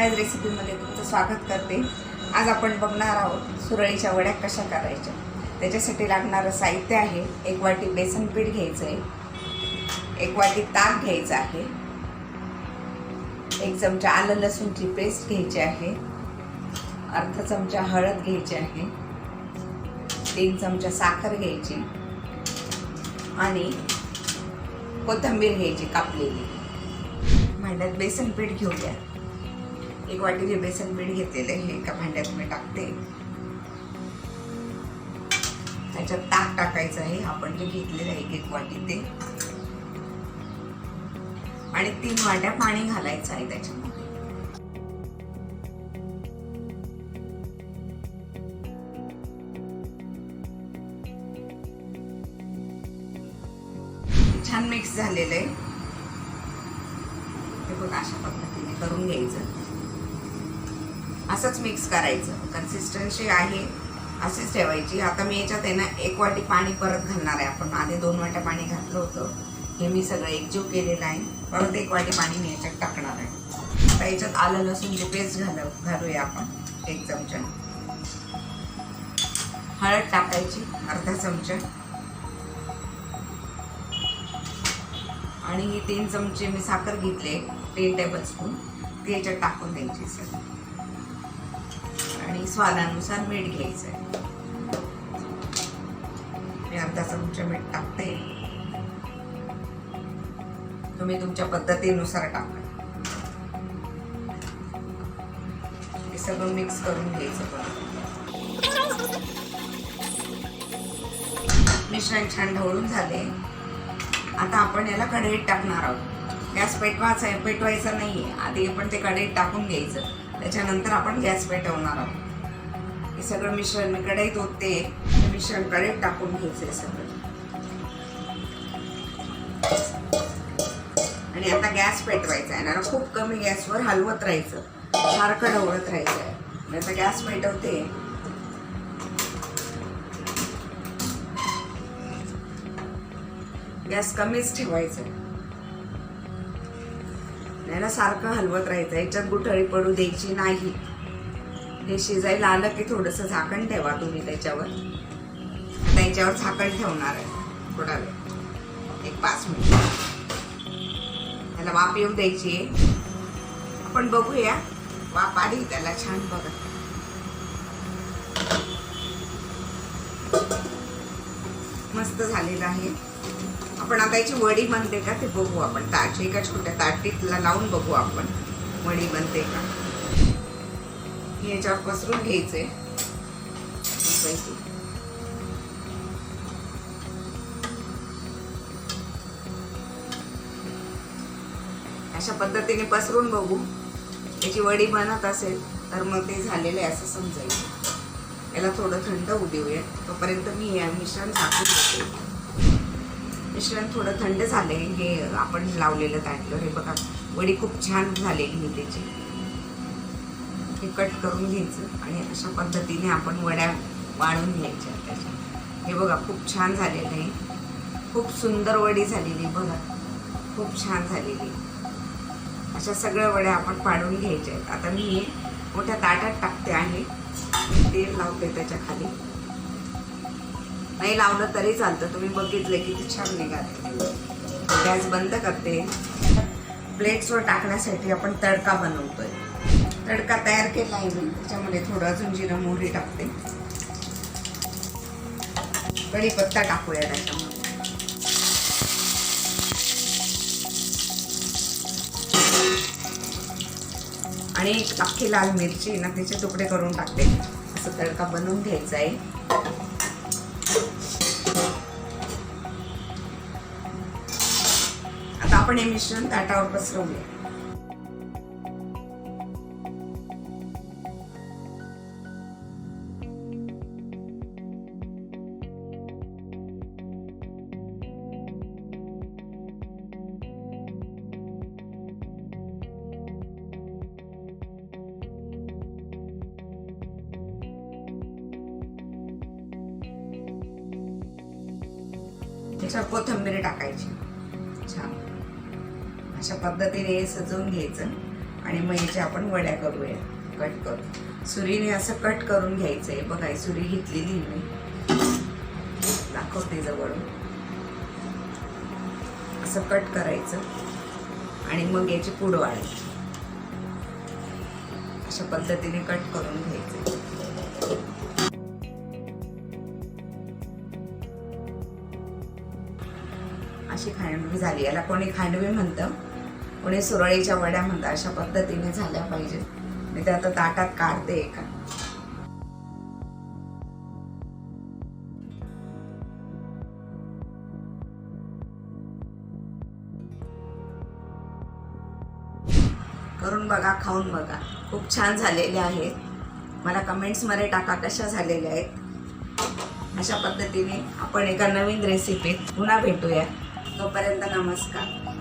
छायाज रेसिपीमध्ये तुमचं स्वागत करते। आज आपण बघणार आहोत सुरळीच्या वड्या कशा करायच्या। त्याच्यासाठी लागणारं साहित्य आहे, 1 वाटी बेसन पीठ घ्यायचं आहे, 1 वाटी ताक घ्यायचं आहे, 1 चमचा आलं लसूणची पेस्ट घ्यायची आहे, अर्धा चमचा हळद घ्यायची आहे, 3 चमचा साखर घ्यायची आणि कोथिंबीर घ्यायची कापलेली। भांड्यात बेसन पीठ घेऊया। 1 वाटी बेसन पीठ घेतलेले हे एका भांड्यात मी टाकते। त्याच्यात ताक टाकायचं आहे, आपण जे घेतलेलं आहे 1 वाटी ते, आणि 3 वाट्या पाणी घालायचं आहे त्याच्यामध्ये। छान मिक्स झालेलं आहे। हे बघा, अशा पद्धतीने करून घ्यायचं, असंच मिक्स करायचं। कन्सिस्टन्सी आहे अशीच ठेवायची। आता मी याच्यात आहे ना 1 वाटी पाणी परत घालणार आहे। आपण आधी 2 वाट्या पाणी घातलं होतं, हे मी सगळं एकजीव केलेलं आहे। परत 1 वाटी पाणी मी याच्यात टाकणार आहे। आता याच्यात आलं लसूणची पेस्ट घालूया आपण 1 चमचा, हळद टाकायची अर्धा चमचा, आणि ही 3 चमचे मी साखर घेतले 3 टेबलस्पून, ती याच्यात टाकून द्यायची सर, आणि स्वादानुसार मीठ घ्यायचं आहे। मी अर्धा चमचा मीठ टाकते, तुम्ही तुमच्या पद्धतीनुसार टाका। हे सगळं मिक्स करून घ्यायचं। मिश्रण छान ढवळून झाले। आता आपण याला कढईत टाकणार आहोत। गॅस पेटवायचा नाहीये, आधी आपण ते कढईत टाकून घ्यायचं, त्याच्यानंतर आपण गॅस पेटवणार आहोत। हे सगळं मिश्रण मी कढईत ओतते, हे मिश्रण कढईत टाकून घ्यायचं सगळं, आणि आता गॅस पेटवायचा आहे ना, खूप कमी गॅसवर हलवत राहायचं, सारखं ढवळत राहायचं आहे। आता गॅस पेटवते, गॅस कमीच ठेवायचं, याला सारखं हलवत राहायचं, याच्यात गुठळी पडू द्यायची नाही। हे शिजायला आलं की थोडंसं झाकण ठेवा तुम्ही त्याच्यावर। आता याच्यावर झाकण ठेवणार आहे थोडा वेळ, 1-5 मिनिट त्याला वाफ येऊन द्यायची आहे। आपण बघूया, वाफ आली त्याला छान, बघा मस्त झालेलं आहे। आपण आता याची वडी बनते का ते बघू आपण। एका छोट्या ताटीतला लावून बघू आपण वडी बनते का। हे याच्यावर पसरून घ्यायचे, अशा पद्धतीने पसरून बघू। याची वडी बनत असेल तर मग ते झालेले असं समजायचं। याला थोडं थंड होऊ देऊया, तोपर्यंत मी हे मिश्रण झाकून घेते। मिश्रण थोडं थंड झाले, हे आपण लावलेलं ताटलं, हे बघा वडी खूप छान झालेली त्याची। हे कट करून घ्यायचं, आणि अशा पद्धतीने आपण वड्या वाळून घ्यायच्या त्याच्या। हे बघा खूप छान झालेलं आहे, खूप सुंदर वडी झालेली, बघा खूप छान झालेली। अशा सगळ्या वड्या आपण पाडून घ्यायच्या आहेत। आता मी हे मोठ्या ताटात टाकते आहे, तेल लावते त्याच्या खाली, नाही लावलं तरी चालतं, तुम्ही बघितलं किती छान निघाले। गॅस बंद करते। प्लेट्सवर टाकण्यासाठी आपण तडका बनवतोय। तडका तयार केला आहे मी, त्याच्यामध्ये थोडं अजून जिरं मोहरी टाकते, कढीपत्ता टाकूया त्याच्यामध्ये, आणि 1 अख्खी लाल मिरची ना त्याचे तुकडे करून टाकते। असं तडका बनवून घ्यायचा आहे। आता आपण हे मिश्रण ताटावर पसरवूया। त्याच्यावर कोथिंबीर टाकायची छान, अशा पद्धतीने सजवून घ्यायचं, आणि मग याच्या आपण वड्या करूया. कट करू सुरीने असं कट करून घ्यायचं आहे. बघा सुरी घेतलेली मी, दाखवते जवळून. असं कट करायचं आणि मग याची पूड वाढायची. अशा पद्धतीने कट करून घ्यायचं. अशी खांडवी झाली. याला कोणी खांडवी म्हणतं, कोणी सुरळीच्या वड्या म्हणतात. अशा पद्धतीने झाल्या पाहिजे. मी ते आता ताटात काढते एका. करून बघा, खाऊन बघा, खूप छान झालेले आहेत. मला कमेंट्समध्ये टाका कशा झालेल्या आहेत. अशा पद्धतीने आपण एका नवीन रेसिपीत पुन्हा भेटूया. तोपर्यंत नमस्कार.